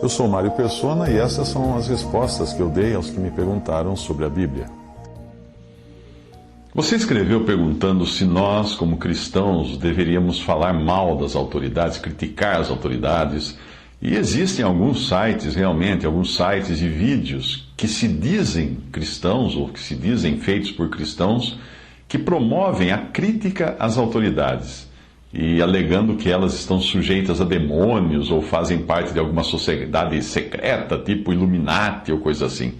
Eu sou Mário Persona e essas são as respostas que eu dei aos que me perguntaram sobre a Bíblia. Você escreveu perguntando se nós, como cristãos, deveríamos falar mal das autoridades, criticar as autoridades. E existem alguns sites, realmente, alguns sites e vídeos que se dizem cristãos, ou que se dizem feitos por cristãos, que promovem a crítica às autoridades, e alegando que elas estão sujeitas a demônios ou fazem parte de alguma sociedade secreta, tipo Illuminati ou coisa assim.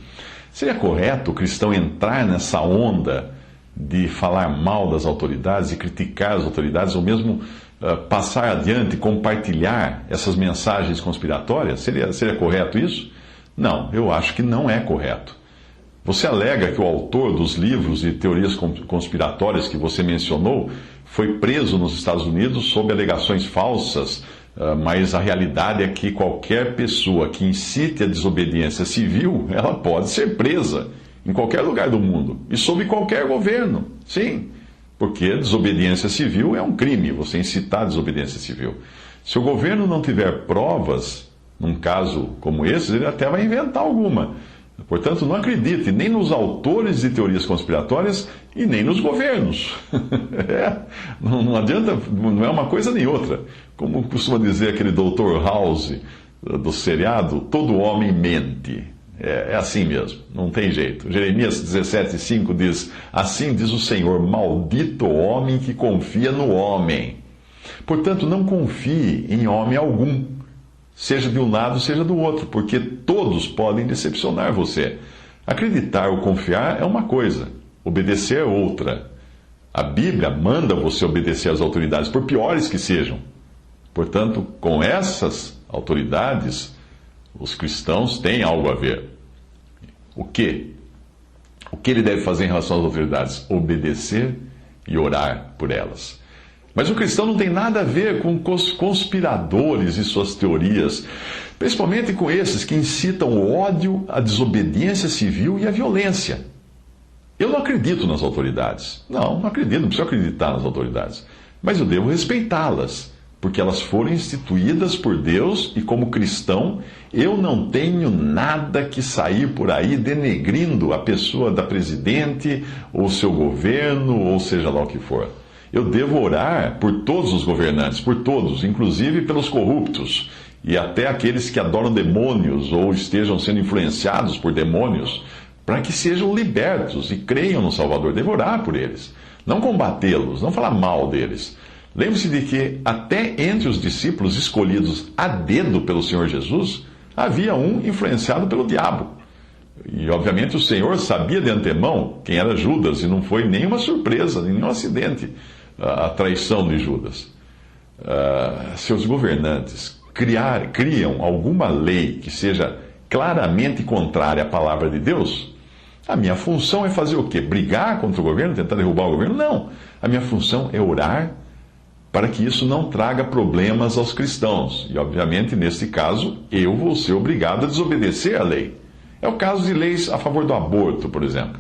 Seria correto o cristão entrar nessa onda de falar mal das autoridades e criticar as autoridades, ou mesmo passar adiante, compartilhar essas mensagens conspiratórias? Seria correto isso? Não, eu acho que não é correto. Você alega que o autor dos livros e teorias conspiratórias que você mencionou foi preso nos Estados Unidos sob alegações falsas, mas a realidade é que qualquer pessoa que incite a desobediência civil, ela pode ser presa em qualquer lugar do mundo e sob qualquer governo. Sim, porque desobediência civil é um crime, você incitar a desobediência civil. Se o governo não tiver provas, num caso como esse, ele até vai inventar alguma. Portanto, não acredite nem nos autores de teorias conspiratórias e nem nos governos. Não adianta, não é uma coisa nem outra. Como costuma dizer aquele Dr. House do seriado, todo homem mente. É assim mesmo, não tem jeito. Jeremias 17,5 diz: assim diz o Senhor, maldito o homem que confia no homem. Portanto, não confie em homem algum, seja de um lado, seja do outro, porque todos podem decepcionar você. Acreditar ou confiar é uma coisa, obedecer é outra. A Bíblia manda você obedecer às autoridades, por piores que sejam. Portanto, com essas autoridades, os cristãos têm algo a ver. O quê? O que ele deve fazer em relação às autoridades? Obedecer e orar por elas. Mas o cristão não tem nada a ver com os conspiradores e suas teorias, principalmente com esses que incitam o ódio, a desobediência civil e a violência. Eu não acredito nas autoridades. Não acredito, não preciso acreditar nas autoridades. Mas eu devo respeitá-las, porque elas foram instituídas por Deus e, como cristão, eu não tenho nada que sair por aí denegrindo a pessoa da presidente, ou seu governo, ou seja lá o que for. Eu devo orar por todos os governantes, por todos, inclusive pelos corruptos, e até aqueles que adoram demônios ou estejam sendo influenciados por demônios, para que sejam libertos e creiam no Salvador. Devo orar por eles, não combatê-los, não falar mal deles. Lembre-se de que até entre os discípulos escolhidos a dedo pelo Senhor Jesus, havia um influenciado pelo diabo. E obviamente o Senhor sabia de antemão quem era Judas, e não foi nenhuma surpresa, nenhum acidente a traição de Judas. Se os governantes criam alguma lei que seja claramente contrária à palavra de Deus, a minha função é fazer o quê? Brigar contra o governo, tentar derrubar o governo? Não. A minha função é orar para que isso não traga problemas aos cristãos. E, obviamente, neste caso, eu vou ser obrigado a desobedecer à lei. É o caso de leis a favor do aborto, por exemplo,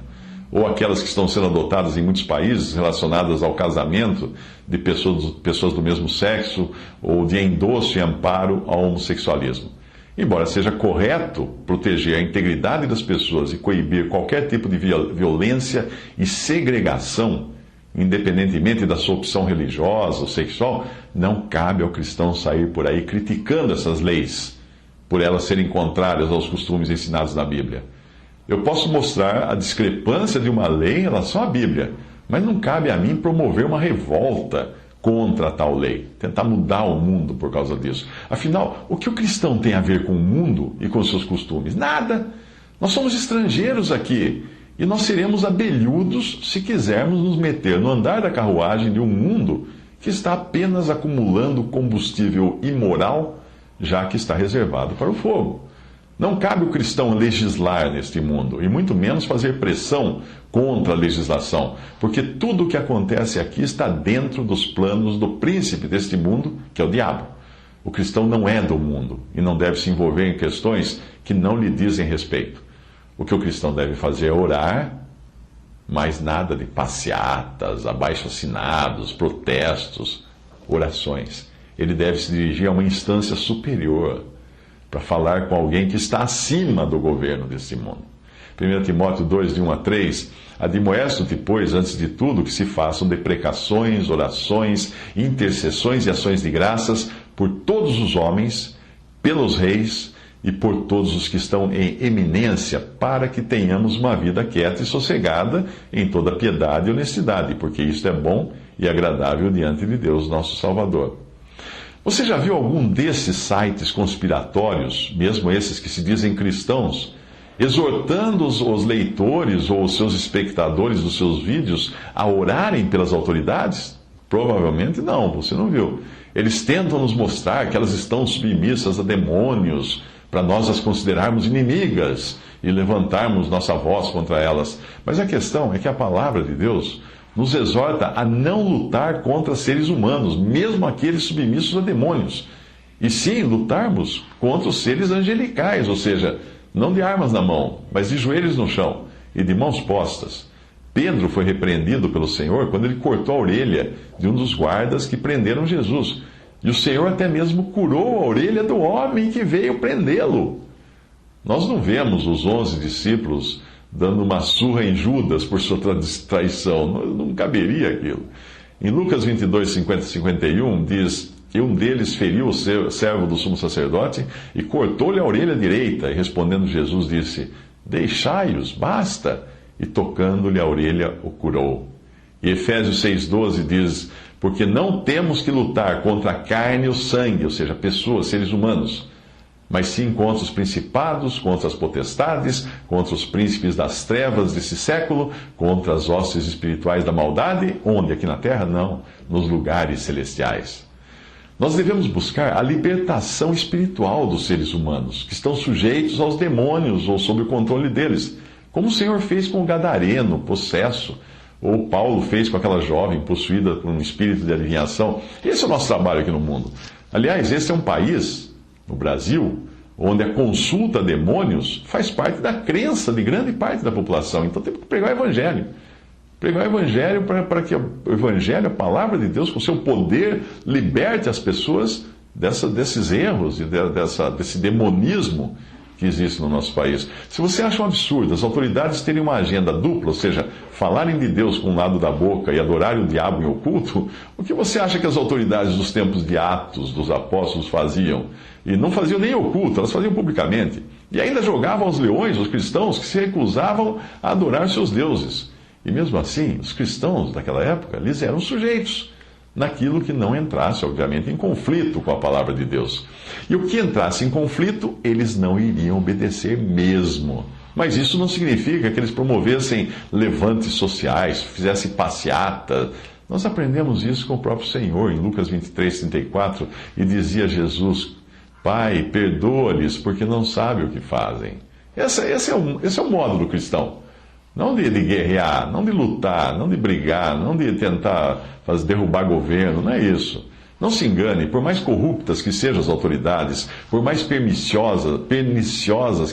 ou aquelas que estão sendo adotadas em muitos países relacionadas ao casamento de pessoas do mesmo sexo, ou de endosso e amparo ao homossexualismo. Embora seja correto proteger a integridade das pessoas e coibir qualquer tipo de violência e segregação, independentemente da sua opção religiosa ou sexual, não cabe ao cristão sair por aí criticando essas leis, por elas serem contrárias aos costumes ensinados na Bíblia. Eu posso mostrar a discrepância de uma lei em relação à Bíblia, mas não cabe a mim promover uma revolta contra tal lei, tentar mudar o mundo por causa disso. Afinal, o que o cristão tem a ver com o mundo e com seus costumes? Nada! Nós somos estrangeiros aqui. E nós seremos abelhudos se quisermos nos meter no andar da carruagem de um mundo que está apenas acumulando combustível imoral, já que está reservado para o fogo. Não cabe o cristão legislar neste mundo, e muito menos fazer pressão contra a legislação, porque tudo o que acontece aqui está dentro dos planos do príncipe deste mundo, que é o diabo. O cristão não é do mundo e não deve se envolver em questões que não lhe dizem respeito. O que o cristão deve fazer é orar, mas nada de passeatas, abaixo-assinados, protestos, orações. ele deve se dirigir a uma instância superior para falar com alguém que está acima do governo desse mundo. 1 Timóteo 2, de 1 a 3, admoesto-te, pois, antes de tudo, que se façam deprecações, orações, intercessões e ações de graças por todos os homens, pelos reis e por todos os que estão em eminência, para que tenhamos uma vida quieta e sossegada em toda piedade e honestidade, porque isto é bom e agradável diante de Deus, nosso Salvador. Você já viu algum desses sites conspiratórios, mesmo esses que se dizem cristãos, exortando os leitores ou os seus espectadores dos seus vídeos a orarem pelas autoridades? Provavelmente não, você não viu. Eles tentam nos mostrar que elas estão submissas a demônios, para nós as considerarmos inimigas e levantarmos nossa voz contra elas. Mas a questão é que a palavra de Deus nos exorta a não lutar contra seres humanos, mesmo aqueles submissos a demônios, e sim lutarmos contra os seres angelicais, ou seja, não de armas na mão, mas de joelhos no chão e de mãos postas. Pedro foi repreendido pelo Senhor quando ele cortou a orelha de um dos guardas que prenderam Jesus. E o Senhor até mesmo curou a orelha do homem que veio prendê-lo. Nós não vemos os 11 discípulos dando uma surra em Judas por sua traição. Não caberia aquilo. Em Lucas 22, 50 e 51, diz que um deles feriu o servo do sumo sacerdote e cortou-lhe a orelha direita. E respondendo Jesus disse, deixai-os, basta. E tocando-lhe a orelha, o curou. E Efésios 6,12 diz, porque não temos que lutar contra a carne e o sangue, ou seja, pessoas, seres humanos, mas sim contra os principados, contra as potestades, contra os príncipes das trevas desse século, contra as hostes espirituais da maldade, onde? Aqui na terra? Não, nos lugares celestiais. Nós devemos buscar a libertação espiritual dos seres humanos, que estão sujeitos aos demônios ou sob o controle deles, como o Senhor fez com o gadareno, possesso, ou Paulo fez com aquela jovem possuída por um espírito de adivinhação. Esse é o nosso trabalho aqui no mundo. Aliás, esse é um país, no Brasil, onde a consulta a demônios faz parte da crença de grande parte da população. Então temos que pregar o Evangelho. Pregar o Evangelho para que o Evangelho, a palavra de Deus, com seu poder, liberte as pessoas desses erros e desse demonismo que existe no nosso país. Se você acha um absurdo as autoridades terem uma agenda dupla, ou seja, falarem de Deus com um lado da boca e adorarem o diabo em oculto, o que você acha que as autoridades dos tempos de Atos, dos apóstolos, faziam? E não faziam nem oculto, elas faziam publicamente. E ainda jogavam aos leões os cristãos que se recusavam a adorar seus deuses. E mesmo assim, os cristãos daquela época, eles eram sujeitos naquilo que não entrasse, obviamente, em conflito com a palavra de Deus. E o que entrasse em conflito, eles não iriam obedecer mesmo. Mas isso não significa que eles promovessem levantes sociais, fizessem passeata. Nós aprendemos isso com o próprio Senhor, em Lucas 23, 34, e dizia Jesus, Pai, perdoa-lhes, porque não sabem o que fazem. Esse é o modo do cristão. Não de guerrear, não de lutar, não de brigar, não de tentar derrubar governo, não é isso. Não se engane, por mais corruptas que sejam as autoridades, por mais perniciosas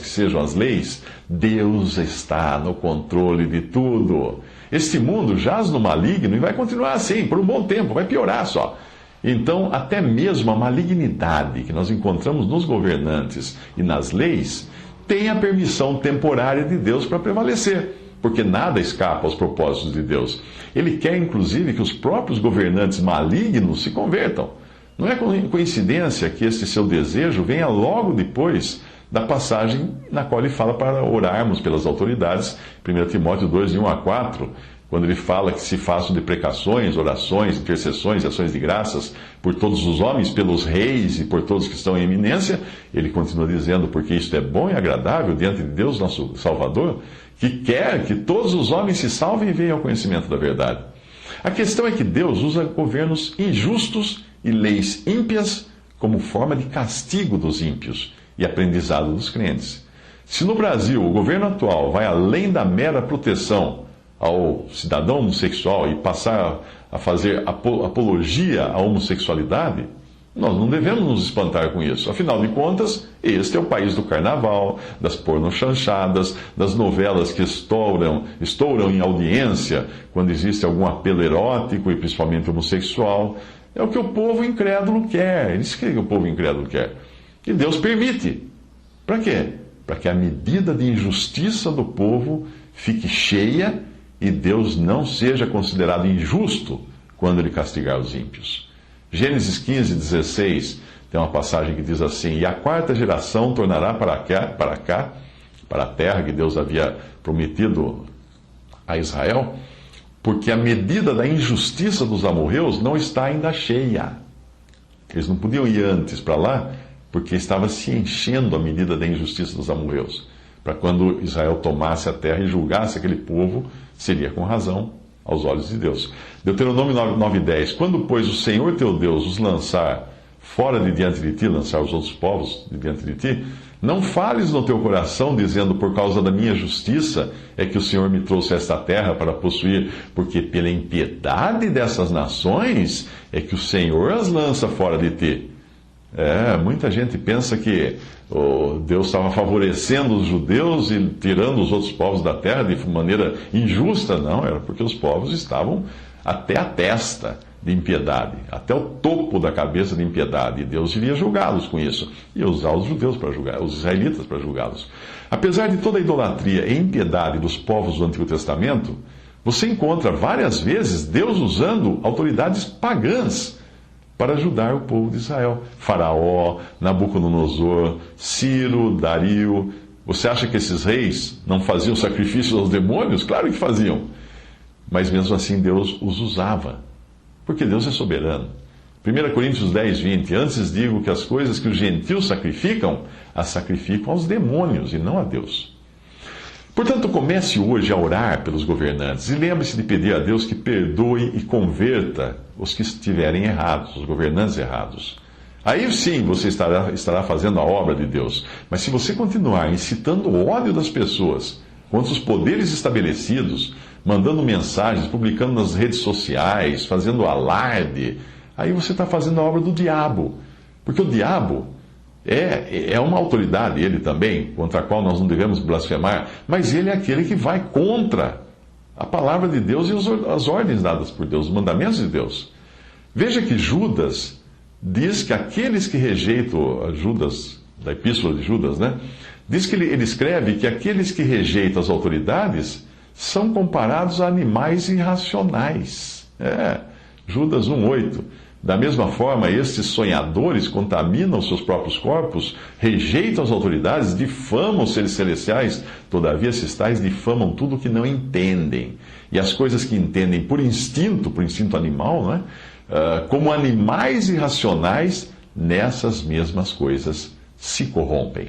que sejam as leis, Deus está no controle de tudo. Este mundo jaz no maligno e vai continuar assim por um bom tempo, vai piorar só. Então, até mesmo a malignidade que nós encontramos nos governantes e nas leis tem a permissão temporária de Deus para prevalecer. Porque nada escapa aos propósitos de Deus. Ele quer, inclusive, que os próprios governantes malignos se convertam. Não é coincidência que este seu desejo venha logo depois da passagem na qual ele fala para orarmos pelas autoridades, 1 Timóteo 2, de 1 a 4, quando ele fala que se façam deprecações, orações, intercessões e ações de graças por todos os homens, pelos reis e por todos que estão em eminência, ele continua dizendo, porque isto é bom e agradável diante de Deus, nosso Salvador, que quer que todos os homens se salvem e venham ao conhecimento da verdade. A questão é que Deus usa governos injustos e leis ímpias como forma de castigo dos ímpios e aprendizado dos crentes. Se no Brasil o governo atual vai além da mera proteção ao cidadão homossexual e passar a fazer apologia à homossexualidade, nós não devemos nos espantar com isso. Afinal de contas, este é o país do carnaval, das pornochanchadas, das novelas que estouram em audiência quando existe algum apelo erótico e principalmente homossexual. É o que o povo incrédulo quer. Isso que o povo incrédulo quer. E Deus permite. Para quê? Para que a medida de injustiça do povo fique cheia e Deus não seja considerado injusto quando ele castigar os ímpios. Gênesis 15, 16, tem uma passagem que diz assim: E a quarta geração tornará para a terra que Deus havia prometido a Israel, porque a medida da injustiça dos amorreus não está ainda cheia. Eles não podiam ir antes para lá, porque estava se enchendo a medida da injustiça dos amorreus. Para quando Israel tomasse a terra e julgasse aquele povo, seria com razão aos olhos de Deus. Deuteronômio 9:10. Quando, pois, o Senhor teu Deus os lançar fora de diante de ti, lançar os outros povos de diante de ti, não fales no teu coração, dizendo, por causa da minha justiça é que o Senhor me trouxe esta terra para possuir, porque pela impiedade dessas nações é que o Senhor as lança fora de ti. Muita gente pensa que Deus estava favorecendo os judeus e tirando os outros povos da terra de maneira injusta. Não, era porque os povos estavam até a testa de impiedade, até o topo da cabeça de impiedade, e Deus iria julgá-los com isso, e usar os judeus para julgar, os israelitas para julgá-los. Apesar de toda a idolatria e impiedade dos povos do Antigo Testamento, você encontra várias vezes Deus usando autoridades pagãs para ajudar o povo de Israel. Faraó, Nabucodonosor, Ciro, Dario. Você acha que esses reis não faziam sacrifícios aos demônios? Claro que faziam. Mas mesmo assim Deus os usava, porque Deus é soberano. 1 Coríntios 10, 20. Antes digo que as coisas que os gentios sacrificam, as sacrificam aos demônios e não a Deus. Portanto, comece hoje a orar pelos governantes e lembre-se de pedir a Deus que perdoe e converta os que estiverem errados, os governantes errados. Aí sim você estará fazendo a obra de Deus. Mas se você continuar incitando o ódio das pessoas contra os poderes estabelecidos, mandando mensagens, publicando nas redes sociais, fazendo alarde, aí você está fazendo a obra do diabo. Porque o diabo é uma autoridade, ele também, contra a qual nós não devemos blasfemar, mas ele é aquele que vai contra a palavra de Deus e as ordens dadas por Deus, os mandamentos de Deus. Veja que Judas diz que aqueles que rejeitam, Judas, da epístola de Judas, né? Diz que ele escreve que aqueles que rejeitam as autoridades são comparados a animais irracionais. Judas 1,8. Da mesma forma, estes sonhadores contaminam seus próprios corpos, rejeitam as autoridades, difamam os seres celestiais, todavia esses tais difamam tudo o que não entendem. E as coisas que entendem por instinto animal, não é? Como animais irracionais, nessas mesmas coisas se corrompem.